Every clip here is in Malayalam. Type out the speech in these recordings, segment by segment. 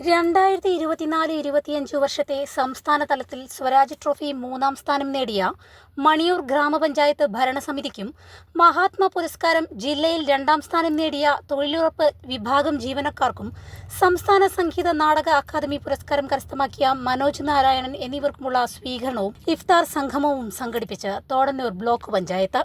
2024-25 വർഷത്തെ സംസ്ഥാന തലത്തിൽ സ്വരാജ് ട്രോഫി 3ാം സ്ഥാനം നേടിയ മണിയൂർ ഗ്രാമപഞ്ചായത്ത് ഭരണസമിതിക്കും മഹാത്മാ പുരസ്കാരം ജില്ലയിൽ 2ാം സ്ഥാനം നേടിയ തൊഴിലുറപ്പ് വിഭാഗം ജീവനക്കാർക്കും സംസ്ഥാന സംഗീത നാടക അക്കാദമി പുരസ്കാരം കരസ്ഥമാക്കിയ മനോജ് നാരായണൻ എന്നിവർക്കുമുള്ള സ്വീകരണവും ഇഫ്താർ സംഗമവും സംഘടിപ്പിച്ച് തോടന്നൂർ ബ്ലോക്ക് പഞ്ചായത്ത്.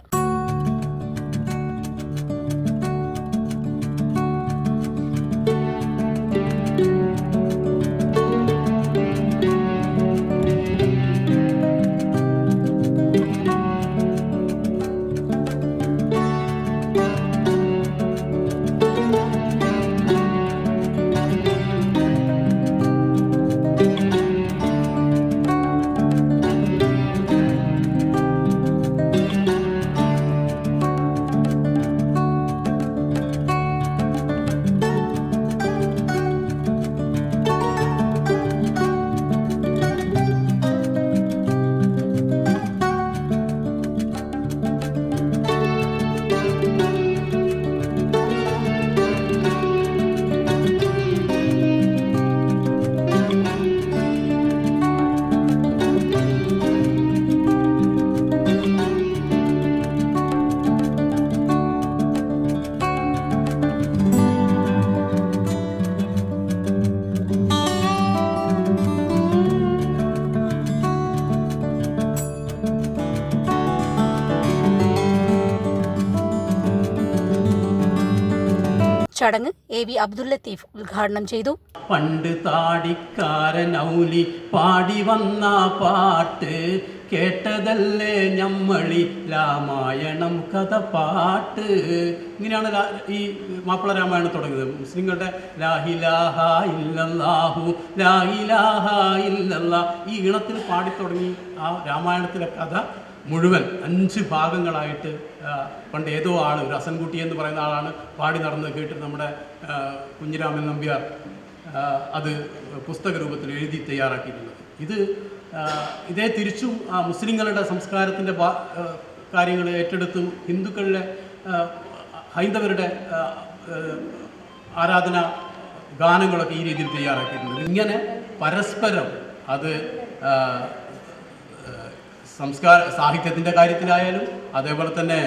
ചടങ്ങ് എ.വി. അബ്ദുൽ ലത്തീഫ് ഉദ്ഘാടനം ചെയ്തു. പണ്ട് താടിക്കാരൻ ഔലി പാടി വന്ന പാട്ട് കേട്ടതല്ലേ ഞമ്മളി രാമായണം കഥ പാട്ട്. ഇങ്ങനെയാണ് ഈ മാപ്പിള രാമായണം തുടങ്ങുന്നത്. മുസ്ലിങ്ങളുടെ ലാഹിലാഹ ഇല്ലല്ലാഹു ലാഹിലാഹ ഇല്ലല്ലാ ഈ ഈണത്തിൽ പാടിത്തുടങ്ങി ആ രാമായണത്തിലെ കഥ മുഴുവൻ 5 ഭാഗങ്ങളായിട്ട് പണ്ട് ഏതോ ആൾ, ഒരു അസൻകുട്ടി എന്ന് പറയുന്ന ആളാണ് പാടി നടന്ന് കേട്ടിട്ട് നമ്മുടെ കുഞ്ഞിരാമൻ നമ്പ്യാർ അത് പുസ്തക രൂപത്തിൽ എഴുതി തയ്യാറാക്കിയിട്ടുള്ളത്. ഇതേ തിരിച്ചും മുസ്ലിങ്ങളുടെ സംസ്കാരത്തിൻ്റെ കാര്യങ്ങൾ ഏറ്റെടുത്തും ഹിന്ദുക്കളുടെ ഹൈന്ദവരുടെ ആരാധന ഗാനങ്ങളൊക്കെ ഈ രീതിയിൽ തയ്യാറാക്കിയിട്ടുണ്ട്. ഇങ്ങനെ പരസ്പരം അത് സാഹിത്യത്തിൻ്റെ കാര്യത്തിലായാലും അതേപോലെ തന്നെ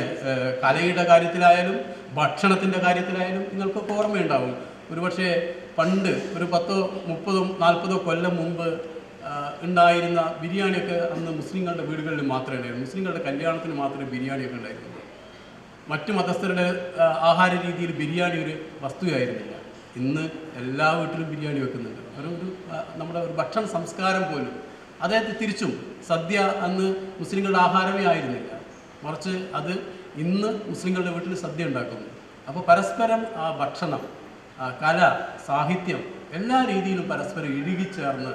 കലയുടെ കാര്യത്തിലായാലും ഭക്ഷണത്തിൻ്റെ കാര്യത്തിലായാലും നിങ്ങൾക്കൊക്കെ ഓർമ്മയുണ്ടാവും. ഒരുപക്ഷെ പണ്ട് ഒരു 10, 30, 40 കൊല്ലം മുമ്പ് ഉണ്ടായിരുന്ന ബിരിയാണിയൊക്കെ അന്ന് മുസ്ലിങ്ങളുടെ വീടുകളിൽ മാത്രമേ ഉണ്ടായിരുന്നു. മുസ്ലിങ്ങളുടെ കല്യാണത്തിന് മാത്രമേ ബിരിയാണിയൊക്കെ ഉണ്ടായിരുന്നുള്ളൂ. മറ്റു മതസ്ഥരുടെ ആഹാര രീതിയിൽ ബിരിയാണി ഒരു വസ്തുവായിരുന്നില്ല. ഇന്ന് എല്ലാ വീട്ടിലും ബിരിയാണി വെക്കുന്നുണ്ട്. നമ്മുടെ ഒരു ഭക്ഷണ സംസ്കാരം പോലും അദ്ദേഹത്തെ തിരിച്ചും സദ്യ അന്ന് മുസ്ലിങ്ങളുടെ ആഹാരമേ ആയിരുന്നില്ല, മറിച്ച് അത് ഇന്ന് മുസ്ലിങ്ങളുടെ വീട്ടിൽ സദ്യ ഉണ്ടാക്കുന്നു. അപ്പോൾ പരസ്പരം ആ ഭക്ഷണം, കല, സാഹിത്യം എല്ലാ രീതിയിലും പരസ്പരം ഇഴുകിച്ചേർന്ന്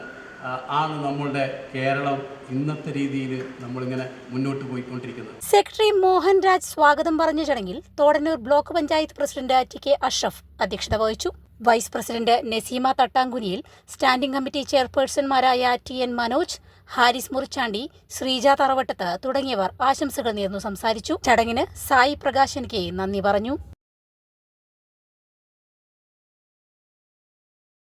ആണ് നമ്മളുടെ കേരളം ഇന്നത്തെ രീതിയിൽ നമ്മളിങ്ങനെ മുന്നോട്ട് പോയിക്കൊണ്ടിരിക്കുന്നത്. സെക്രട്ടറി മോഹൻ രാജ് സ്വാഗതം പറഞ്ഞ ചടങ്ങിൽ Thodannur block panchayat president T K. Ashraf അധ്യക്ഷത വഹിച്ചു. Vice president Naseema Thattankuniyil, standing committee ചെയർപേഴ്സൺമാരായ ടി.എൻ. മനോജ്, ഹാരിസ് മുറിച്ചാണ്ടി, ശ്രീജ തറവട്ടത്ത് തുടങ്ങിയവർ ആശംസകൾ നേർന്നു സംസാരിച്ചു. ചടങ്ങിന് സായി പ്രകാശൻ കെ നന്ദി പറഞ്ഞു.